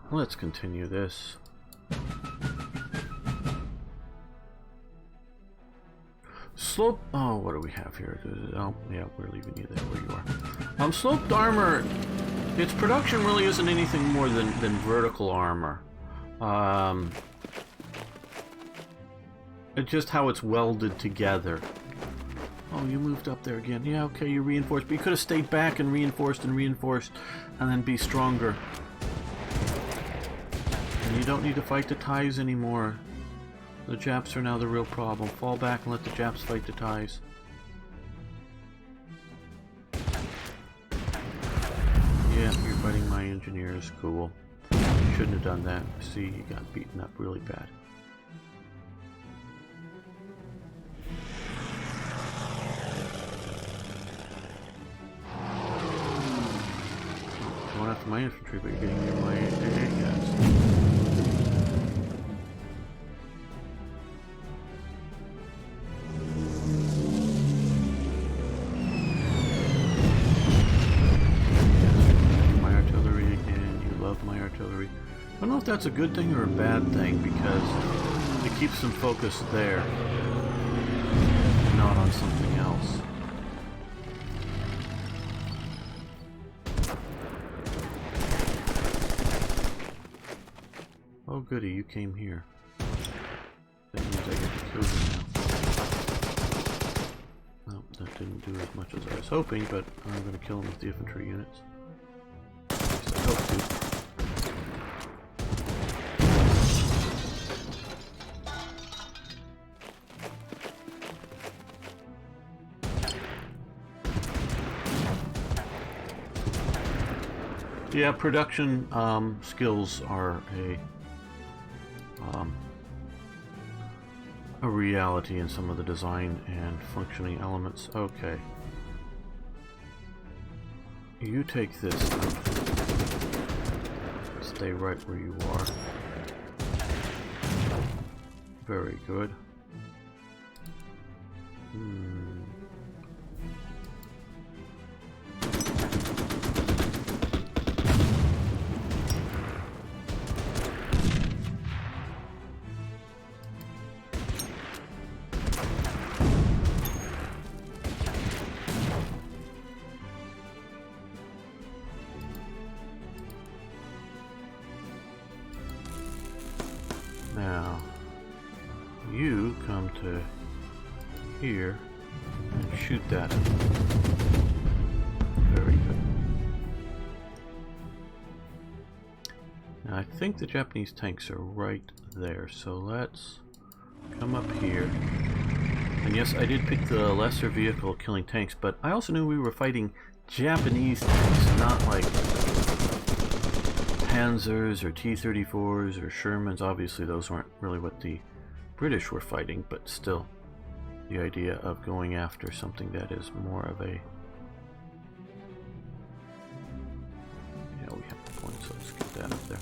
Let's continue this. Slope. Oh, what do we have here? Oh, yeah, we're leaving you there where you are. Sloped armor. Its production really isn't anything more than vertical armor. It's just how it's welded together. Oh, you moved up there again. Yeah, okay, you reinforced, but you could have stayed back and reinforced, and then be stronger. And you don't need to fight the Thais anymore. The Japs are now the real problem. Fall back and let the Japs fight the Thais. Yeah, you're fighting my engineers. Cool. You shouldn't have done that. See, you got beaten up really bad. Going after my infantry, but you're getting near my guys. I don't know if that's a good thing or a bad thing, because it keeps them focused there, not on something else. Oh goody, you came here. That means I get to kill you now. Well, that didn't do as much as I was hoping, but I'm going to kill him with the infantry units. At least I hope to. Yeah, production skills are a reality in some of the design and functioning elements. Okay. You take this. Stay right where you are. Very good. Now, you come to here and shoot that. Very good. Now, I think the Japanese tanks are right there, so let's come up here. And yes, I did pick the lesser vehicle killing tanks, but I also knew we were fighting Japanese tanks, not like Panzers or T-34s or Shermans. Obviously those weren't really what the British were fighting, but still the idea of going after something that is more of a... Yeah, we have the point, so let's get that up there.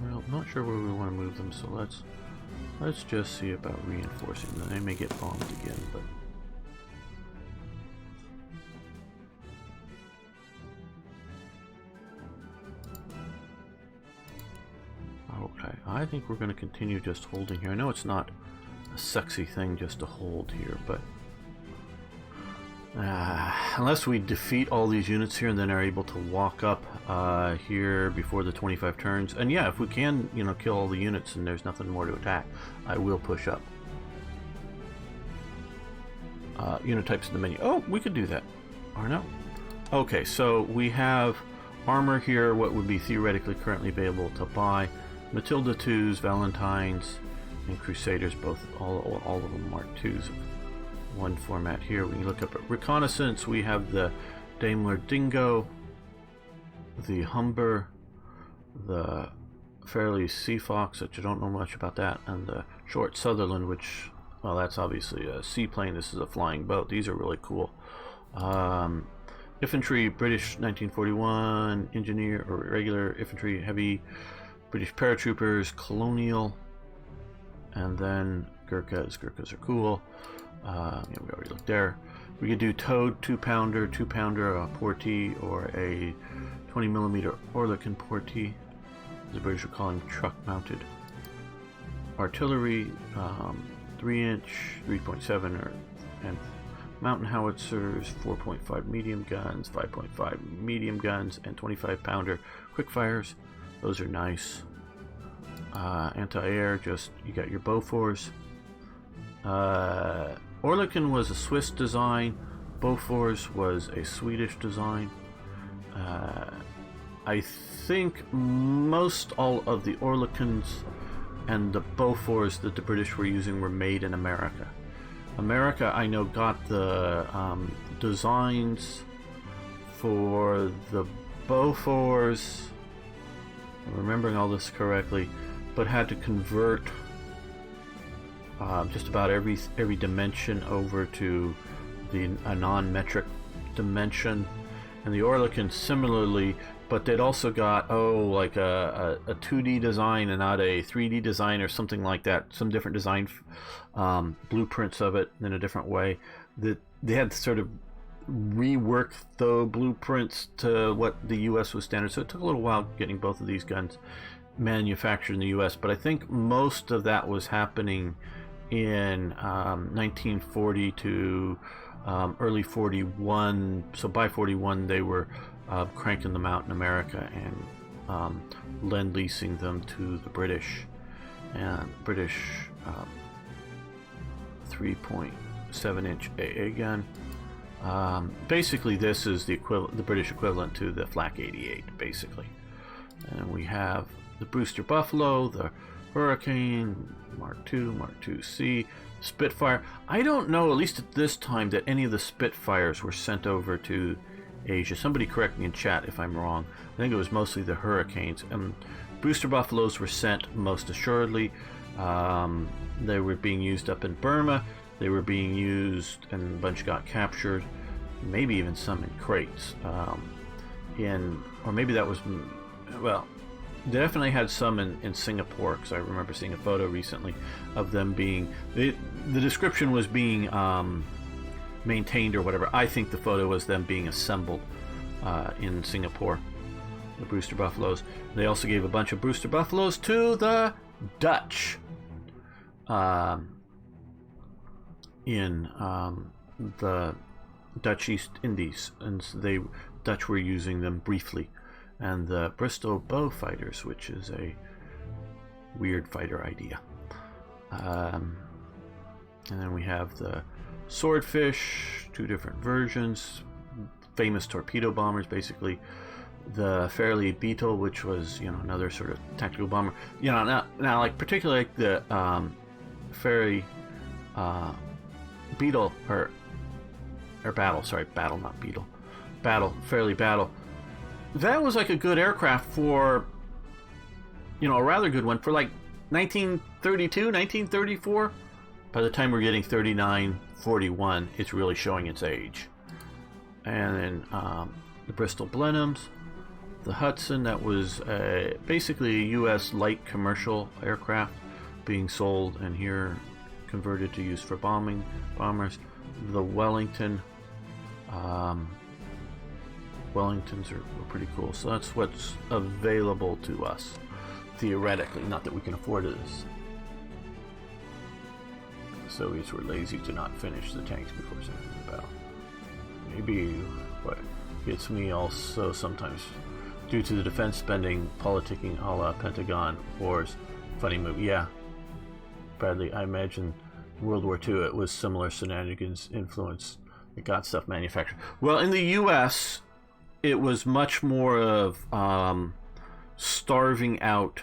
Well, not sure where we want to move them, so let's just see about reinforcing them. They may get bombed again, but okay, I think we're going to continue just holding here. I know it's not a sexy thing just to hold here, but unless we defeat all these units here and then are able to walk up here before the 25 turns, and yeah, if we can, you know, kill all the units and there's nothing more to attack, I will push up. Unit types in the menu. Oh, we could do that. Or no. Okay, so we have armor here, what would be theoretically currently available to buy. Matilda 2s, Valentines, and Crusaders, both all of them Mark 2s of one format here. When you look up at reconnaissance, we have the Daimler Dingo, the Humber, the Fairley Sea Fox, which I don't know much about that, and the Short Sutherland, which, well, that's obviously a seaplane. This is a flying boat. These are really cool. Infantry, British 1941, engineer or regular infantry, heavy, British paratroopers, colonial, and then Gurkhas. Gurkhas are cool. Yeah, we already looked there. We could do towed 2-pounder, 2-pounder Portee, or a 20mm Oerlikon Portee. The British are calling truck-mounted. Artillery, 3-inch, 3.7, and mountain howitzers, 4.5 medium guns, 5.5 medium guns, and 25-pounder quickfires. Those are nice. Anti-air, just you got your Bofors. Oerlikon was a Swiss design. Bofors was a Swedish design. I think most all of the Oerlikons and the Bofors that the British were using were made in America. America, I know, got the designs for the Bofors, I'm remembering all this correctly, but had to convert just about every dimension over to a non-metric dimension. And the Oerlikon similarly, but they'd also got like a 2D design and not a 3D design or something like that, some different design blueprints of it in a different way. That they had to sort of rework the blueprints to what the US was standard, so it took a little while getting both of these guns manufactured in the US, but I think most of that was happening in 1940 to early 41. So by 41 they were cranking them out in America and lend-leasing them to the British. And British 3.7-inch AA gun. Basically this is the British equivalent to the Flak 88, basically. And we have the Brewster Buffalo, the Hurricane, Mark II, Mark II-C, Spitfire. I don't know, at least at this time, that any of the Spitfires were sent over to Asia. Somebody correct me in chat if I'm wrong. I think it was mostly the Hurricanes. Brewster Buffaloes were sent most assuredly. They were being used up in Burma. They were being used, and a bunch got captured. Maybe even some in crates. Or maybe that was, well, they definitely had some in Singapore, because I remember seeing a photo recently of them being, the description was being maintained or whatever. I think the photo was them being assembled in Singapore, the Brewster Buffaloes. They also gave a bunch of Brewster Buffaloes to the Dutch in the Dutch East Indies, and so the Dutch were using them briefly. And the Bristol Bow Fighters, which is a weird fighter idea. And then we have the Swordfish, two different versions, famous torpedo bombers, basically. The Fairleigh Beetle, which was, another sort of tactical bomber. Now like particularly like the Fairleigh Beetle or Battle, sorry, Battle, not Beetle. Fairleigh Battle. That was like a good aircraft for, a rather good one for like 1932, 1934. By the time we're getting 39, 41, it's really showing its age. And then the Bristol Blenheims, the Hudson, that was basically a U.S. light commercial aircraft being sold and here converted to use for bombers. The Wellington. Wellingtons are pretty cool, so that's what's available to us theoretically. Not that we can afford this. The Soviets were lazy to not finish the tanks before sending the battle. Maybe what gets me also sometimes, due to the defense spending politicking a la Pentagon wars. Funny move, yeah. Bradley, I imagine World War II it was similar shenanigans influence that got stuff manufactured. Well, in the U.S. it was much more of starving out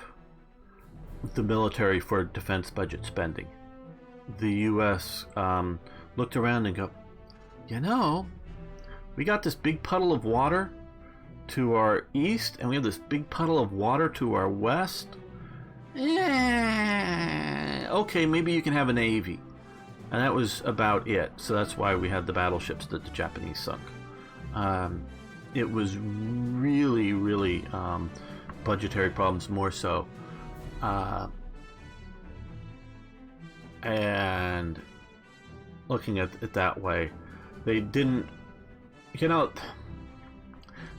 the military for defense budget spending. The U.S. Looked around and go, we got this big puddle of water to our east, and we have this big puddle of water to our west. Okay, maybe you can have a navy. And that was about it. So that's why we had the battleships that the Japanese sunk. It was really, really budgetary problems more so. And looking at it that way, They didn't, you know,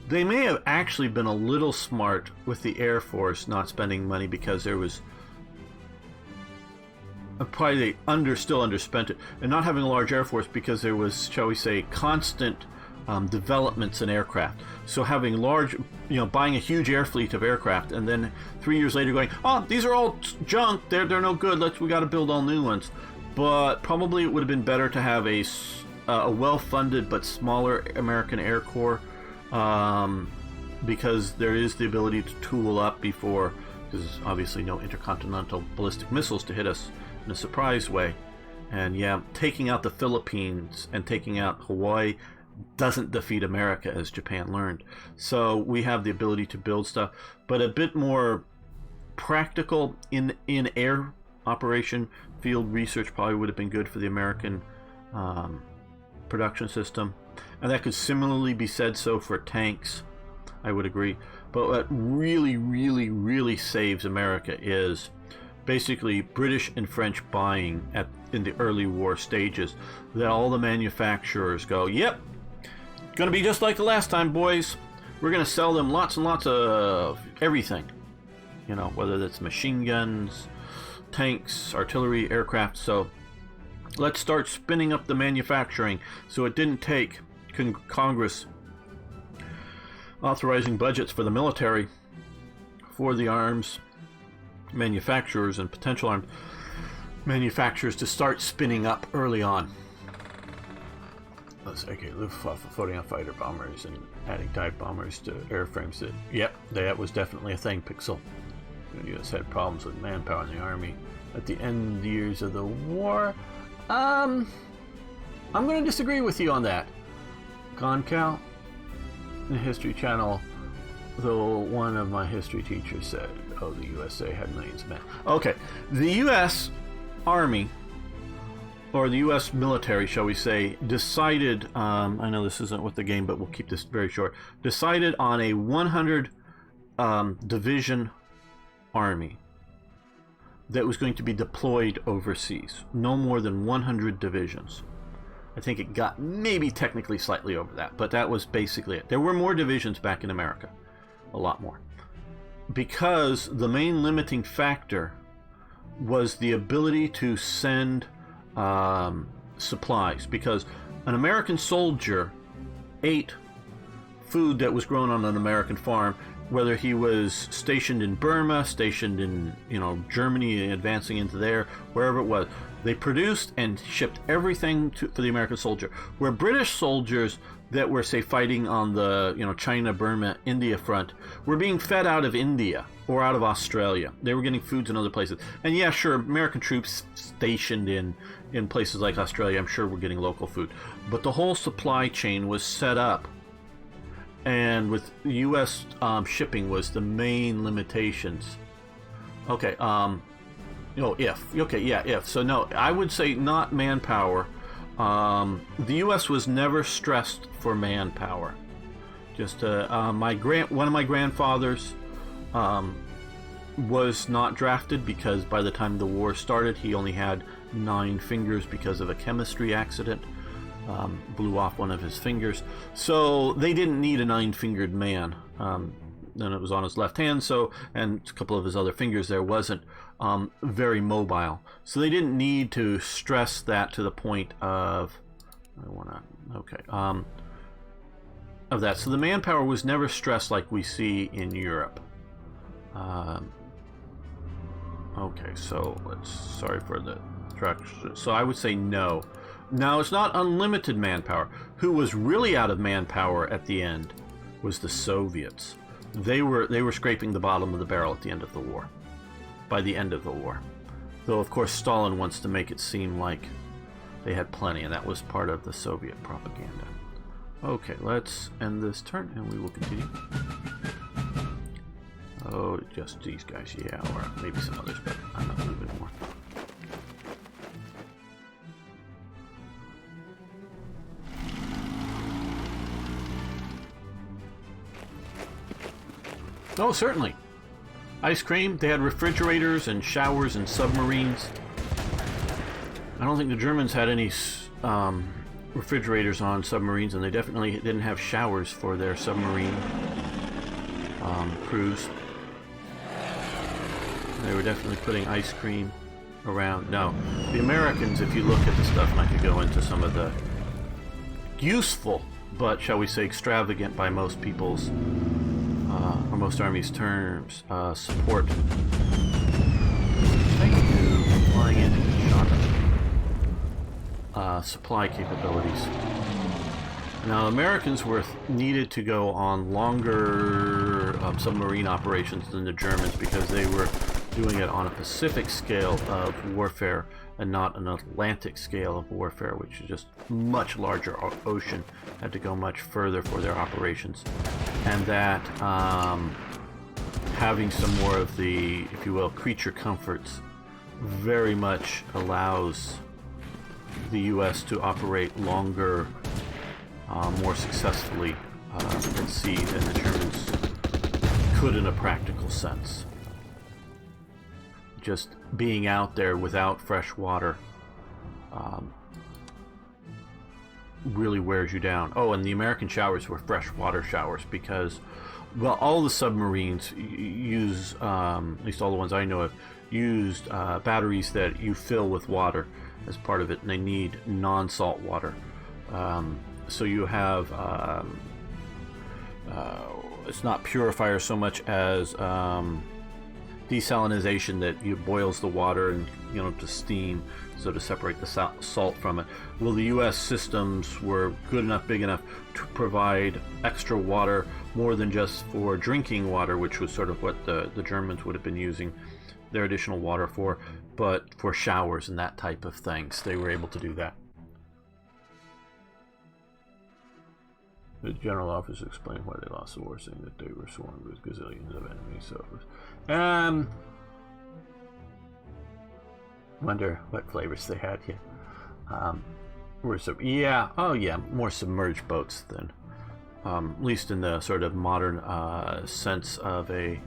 they may have actually been a little smart with the Air Force not spending money, because there was probably they still underspent it, and not having a large Air Force because there was, shall we say, constant developments in aircraft. So having large, buying a huge air fleet of aircraft, and then 3 years later going, oh, these are all junk, they're no good, we got to build all new ones. But probably it would have been better to have a well-funded but smaller American Air Corps, because there is the ability to tool up before, because there's obviously no intercontinental ballistic missiles to hit us in a surprise way. And yeah, taking out the Philippines and taking out Hawaii doesn't defeat America, as Japan learned. So we have the ability to build stuff, but a bit more practical in air operation. Field research probably would have been good for the American production system, and that could similarly be said so for tanks. I would agree. But what really, really, really saves America is basically British and French buying in the early war stages. That all the manufacturers go, yep, gonna be just like the last time, boys. We're gonna sell them lots and lots of everything. Whether that's machine guns, tanks, artillery, aircraft. So let's start spinning up the manufacturing. So it didn't take Congress authorizing budgets for the military for the arms manufacturers and potential arms manufacturers to start spinning up early on. Okay, Luftwaffe floating on fighter bombers and adding dive bombers to airframes. Yep, that was definitely a thing, Pixel. The U.S. had problems with manpower in the Army at the end years of the war. I'm going to disagree with you on that. Concal, the History Channel, though one of my history teachers said, oh, the USA had millions of men. Okay, the U.S. Army, or the U.S. military, shall we say, decided, I know this isn't with the game, but we'll keep this very short, decided on a 100 division army that was going to be deployed overseas. No more than 100 divisions. I think it got maybe technically slightly over that, but that was basically it. There were more divisions back in America, a lot more, because the main limiting factor was the ability to send supplies, because an American soldier ate food that was grown on an American farm, whether he was stationed in Burma, stationed in Germany, advancing into there, wherever it was. They produced and shipped everything for the American soldier. Where British soldiers that were, say, fighting on the China Burma India front were being fed out of India or out of Australia. They were getting foods in other places. And yeah, sure, American troops stationed in places like Australia, I'm sure, were getting local food. But the whole supply chain was set up, and with U.S. shipping was the main limitations. Okay, if. So no, I would say not manpower. The U.S. was never stressed for manpower. Just one of my grandfathers was not drafted because by the time the war started, he only had 9 fingers because of a chemistry accident. Blew off one of his fingers, so they didn't need a 9-fingered man. And it was on his left hand, and a couple of his other fingers there wasn't very mobile, so they didn't need to stress that to the point of of that. So the manpower was never stressed like we see in Europe. Okay, so sorry for the traction. So I would say no. Now, it's not unlimited manpower. Who was really out of manpower at the end was the Soviets. They were scraping the bottom of the barrel at the end of the war. By the end of the war. Though, of course, Stalin wants to make it seem like they had plenty, and that was part of the Soviet propaganda. Okay, let's end this turn, and we will continue. Oh, just these guys, yeah, or maybe some others, but I'm not moving more. Oh, certainly. Ice cream. They had refrigerators and showers and submarines. I don't think the Germans had any refrigerators on submarines, and they definitely didn't have showers for their submarine crews. They were definitely putting ice cream around. No, the Americans, if you look at the stuff, and I could go into some of the useful, but shall we say extravagant by most people's, or most armies' terms, support. Thank you for flying into the shot. Supply capabilities. Now, Americans were needed to go on longer submarine operations than the Germans because they were doing it on a Pacific scale of warfare and not an Atlantic scale of warfare, which is just much larger ocean, had to go much further for their operations. And that having some more of the, if you will, creature comforts very much allows the U.S. to operate longer, more successfully at sea than the Germans could in a practical sense. Just being out there without fresh water really wears you down. Oh, and the American showers were freshwater showers because, well, all the submarines use, at least all the ones I know of, used batteries that you fill with water as part of it, and they need non-salt water. So you have, it's not purifier so much as desalinization, that you boils the water and, you know, to steam, so to separate the salt from it. Well, the U.S. systems were good enough, big enough to provide extra water, more than just for drinking water, which was sort of what the Germans would have been using their additional water for, but for showers and that type of things. They were able to do that. The general officer explained why they lost the war, saying that they were swarmed with gazillions of enemies. So it was, wonder what flavors they had here. Yeah, oh yeah, more submerged boats than, at least in the sort of modern sense of a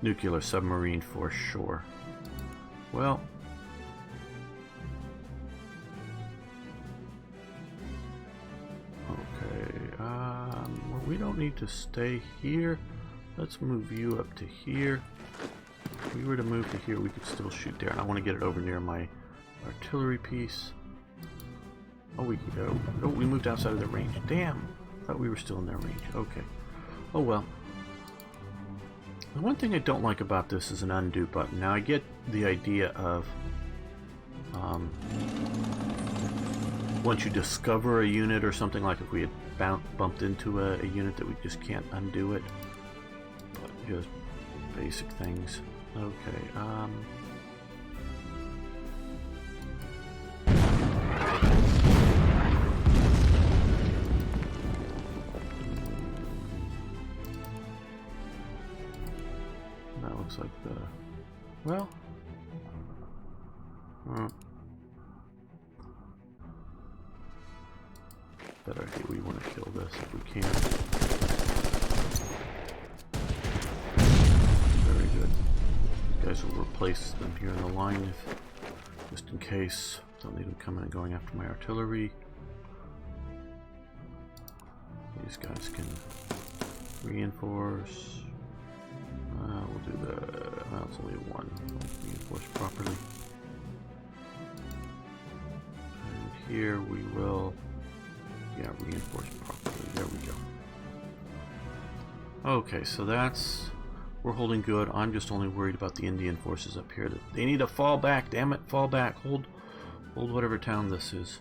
nuclear submarine for sure. Well, well, we don't need to stay here. Let's move you up to here. If we were to move to here, we could still shoot there, and I want to get it over near my artillery piece. Oh, we can go. Oh, we moved outside of the range. Damn! Thought we were still in their range. Okay. Oh well. The one thing I don't like about this is an undo button. Now I get the idea of once you discover a unit or something, like if we had bumped into a unit, that we just can't undo it. But just basic things. Okay, that looks like the, well, better idea, we want to kill this if we can. Very good. These guys will replace them here in the line, if, just in case. Don't need them coming and going after my artillery. These guys can reinforce. We'll do the, well, it's only one. We'll reinforce properly. And here we will, yeah, reinforce properly. There we go. Okay, so that's, we're holding good. I'm just only worried about the Indian forces up here. They need to fall back. Damn it, fall back. Hold whatever town this is.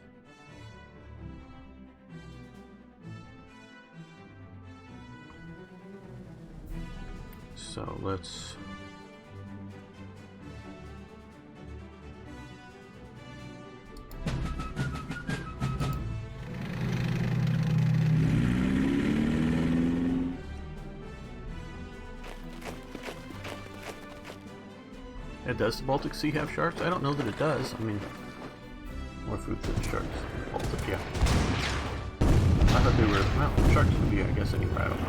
So let's, does the Baltic Sea have sharks? I don't know that it does. I mean, more food for the sharks. Baltic, yeah. I thought they were, well, sharks could be, I guess, anywhere. I don't know.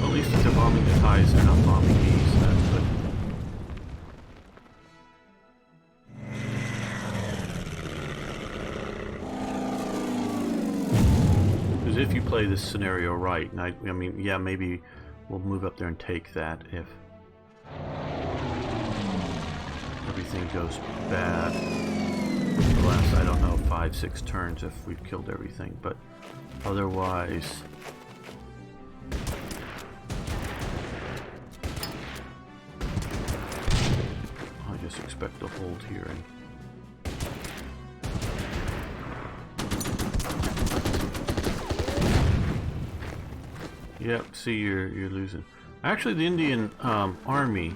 At least until play this scenario right. And I mean, yeah, maybe we'll move up there and take that if everything goes bad. The last, I don't know, 5-6 turns if we've killed everything, but otherwise, I just expect to hold here and yep, see, you're losing. Actually, the Indian army,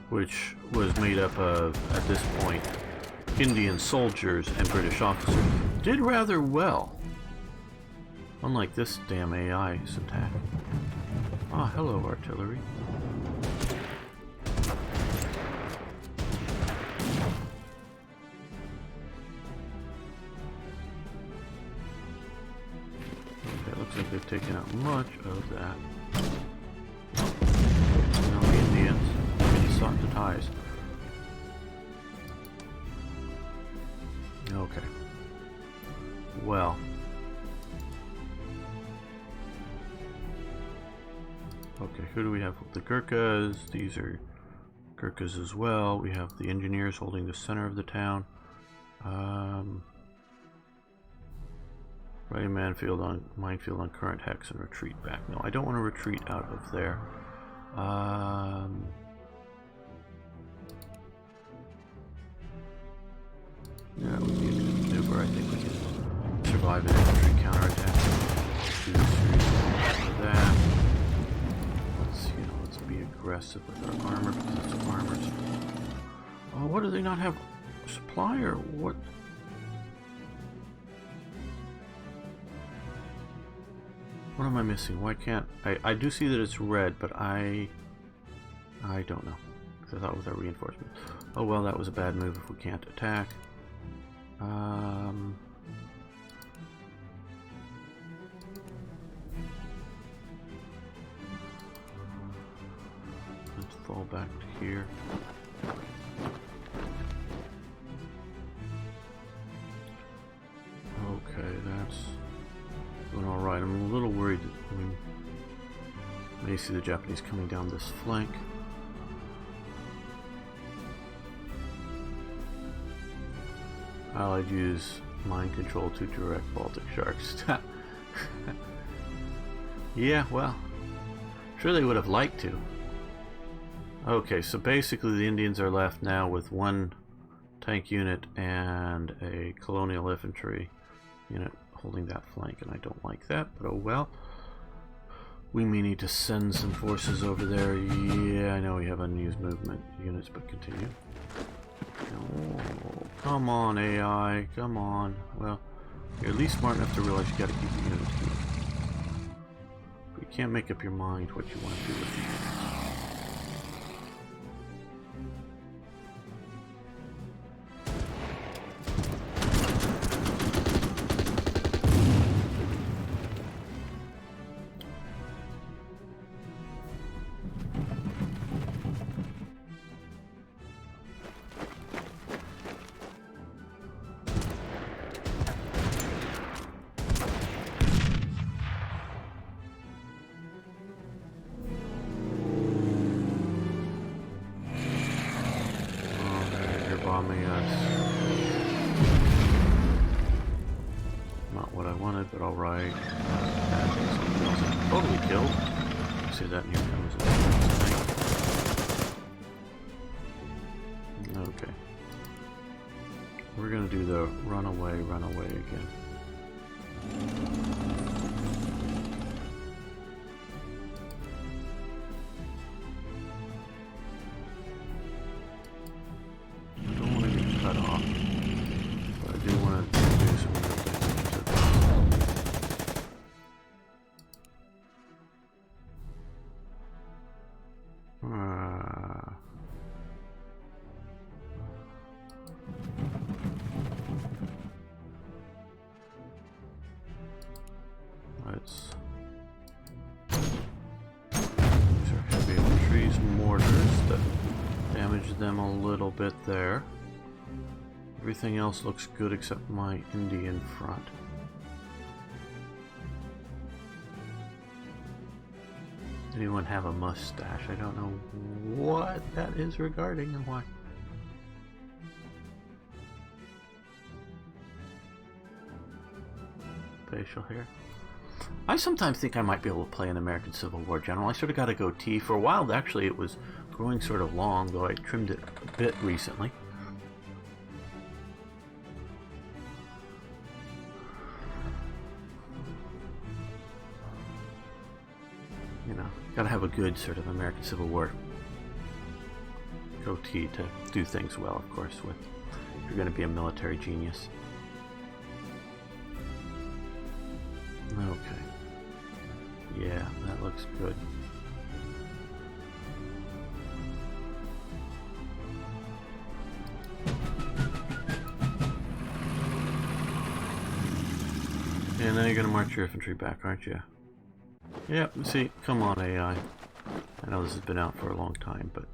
which was made up of, at this point, Indian soldiers and British officers, did rather well. Unlike this damn AI's attack. Ah, hello, artillery. Looks like they've taken out much of that. Now the Indians really sought the ties. Okay. Well. Okay, who do we have? The Gurkhas. These are Gurkhas as well. We have the engineers holding the center of the town. Right minefield on current hex and retreat back. No, I don't want to retreat out of there. Yeah, it would be a good maneuver. I think we can survive an infantry counterattack. Do a series of that. Let's be aggressive with our armor because it's armors. Oh, what do they not have? Supply or what? What am I missing? Why can't I do see that it's red, but I don't know. Because I thought with our reinforcements. Oh well, that was a bad move if we can't attack. Let's fall back to here. Okay, that's going all right. I'm a little worried that we may see the Japanese coming down this flank. I'd use mind control to direct Baltic sharks. Yeah, well, sure they would have liked to. Okay, so basically the Indians are left now with one tank unit and a colonial infantry unit holding that flank, and I don't like that, but oh well. We may need to send some forces over there. Yeah, I know we have unused movement units, but continue. Oh, come on, AI, come on. Well, you're at least smart enough to realize you gotta keep your units moving. But you can't make up your mind what you want to do with the units. Bombing us. Not what I wanted, but alright. Totally killed. See that, and here comes it. Okay. We're gonna do the runaway again. These are heavy infantry's mortars that damage them a little bit there. Everything else looks good except my Indian front. Anyone have a mustache? I don't know what that is regarding and why. Facial hair. I sometimes think I might be able to play an American Civil War general. I sort of got a goatee. For a while, actually, it was growing sort of long, though I trimmed it a bit recently. You know, gotta have a good sort of American Civil War goatee to do things well, of course, with if you're gonna be a military genius. Okay. Yeah, that looks good. And then you're gonna march your infantry back, aren't you? Yep, see, come on AI. I know this has been out for a long time, but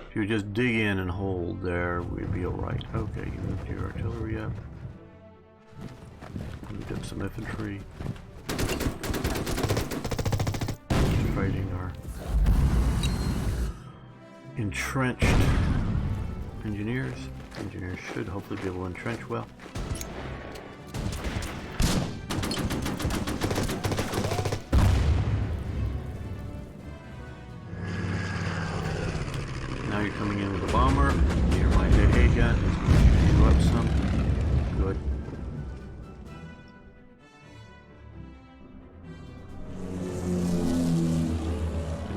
if you just dig in and hold there, we'd be alright. Okay, you moved your artillery up. Moved up some infantry. Fighting our entrenched engineers. Engineers should hopefully be able to entrench well. Now you're coming in with a bomber. Near my AA gun. Shoot you up some. Good.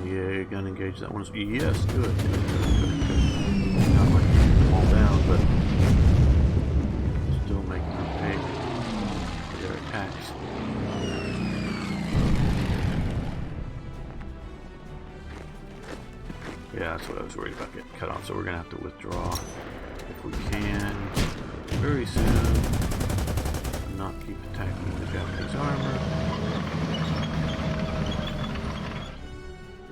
Yeah, gun engage that one. Yes, good. Not like keeping them all down, but still making them pay for their attacks. Yeah, that's what I was worried about, getting cut off, so we're gonna have to withdraw if we can very soon. Not keep attacking the Japanese armor.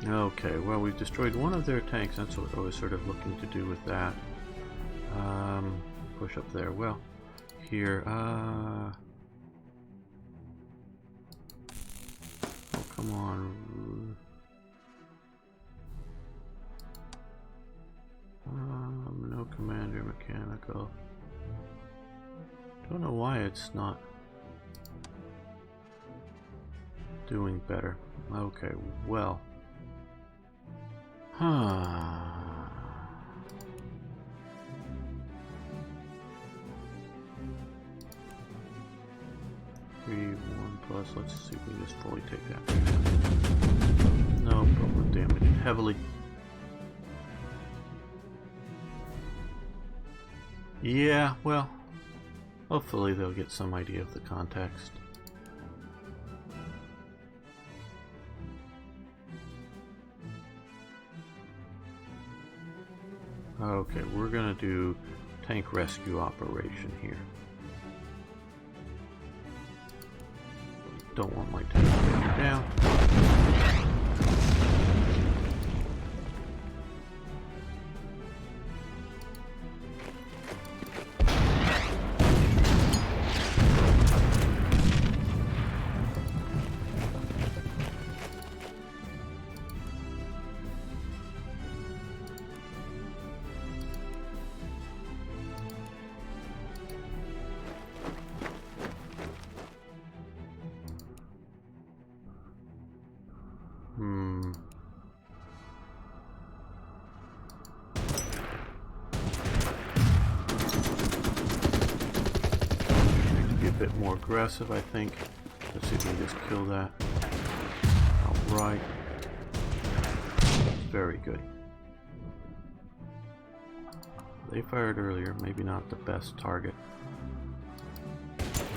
Okay, well, we've destroyed one of their tanks. That's what I was sort of looking to do with that. Push up there. Well, here, oh, come on. No commander mechanical. Don't know why it's not doing better. Okay, well. Huh. 3, 1 plus. Let's see if we can just fully take that. No, but we're damaged heavily. Yeah, well, hopefully they'll get some idea of the context. Okay, we're gonna do tank rescue operation here. Don't want my tank to go down. More aggressive, I think. Let's see if we can just kill that outright. Very good. They fired earlier, maybe not the best target.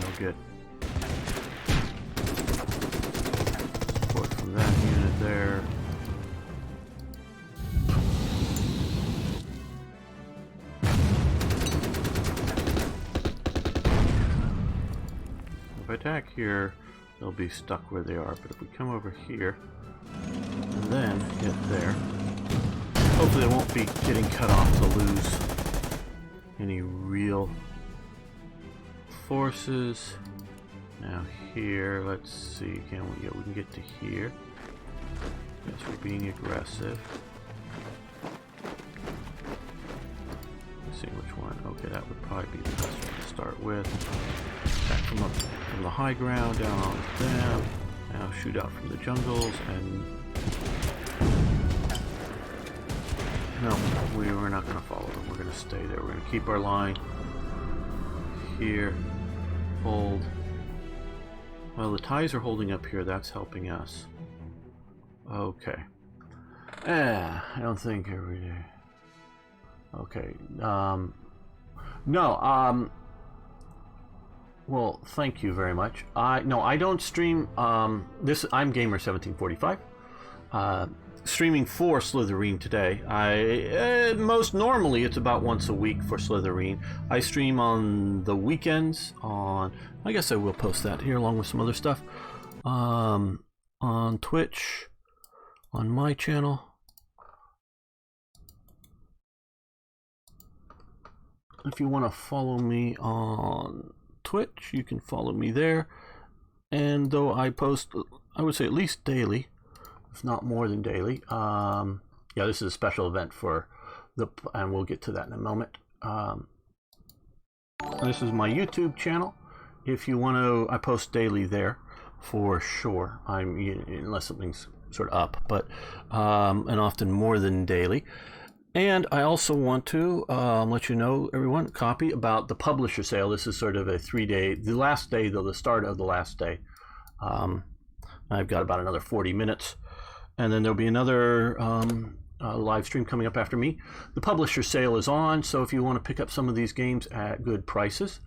No good. Support from that unit there. If I attack here, they'll be stuck where they are, but if we come over here and then hit there, hopefully they won't be getting cut off to lose any real forces. Now here, let's see, can we? Yeah, we can get to here. Yes, we're being aggressive. Let's see which one. Okay, that would probably be the best one to start with. Back from the high ground down on them. Now shoot out from the jungles and no, we're not going to follow them. We're going to stay there. We're going to keep our line here. Hold. Well, the ties are holding up here. That's helping us. Okay. I don't think every day. Okay. No. Well, thank you very much. No, I don't stream. I'm Gamer1745. Streaming for Slitherine today. Most normally it's about once a week for Slitherine. I stream on the weekends on. I guess I will post that here along with some other stuff. On Twitch, on my channel. If you want to follow me on Twitch, you can follow me there. And though I post, I would say at least daily, if not more than daily. Yeah, this is a special event for and we'll get to that in a moment. This is my YouTube channel. If you want to, I post daily there for sure. Unless something's sort of up, but and often more than daily. And I also want to let you know, everyone, copy about the publisher sale. This is sort of a 3-day, the last day, though, the start of the last day. I've got about another 40 minutes. And then there'll be another live stream coming up after me. The publisher sale is on, so if you want to pick up some of these games at good prices,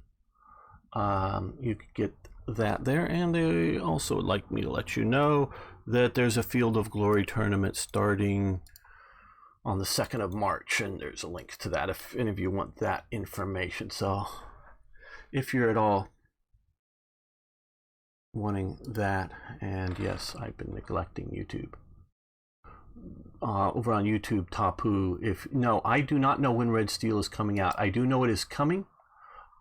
you can get that there. And they also would like me to let you know that there's a Field of Glory tournament starting on the 2nd of March, and there's a link to that if any of you want that information. So if you're at all wanting that, and yes, I've been neglecting YouTube. Over on YouTube, Tapu, no, I do not know when Red Steel is coming out. I do know it is coming.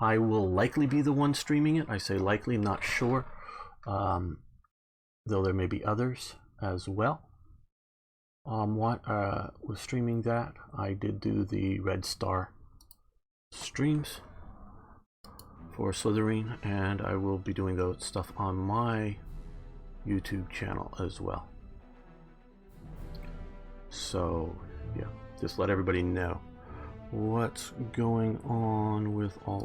I will likely be the one streaming it. I say likely, I'm not sure. Though there may be others as well. Was streaming that. I did do the Red Star streams for Slitherine, and I will be doing those stuff on my YouTube channel as well. So yeah, just let everybody know what's going on with all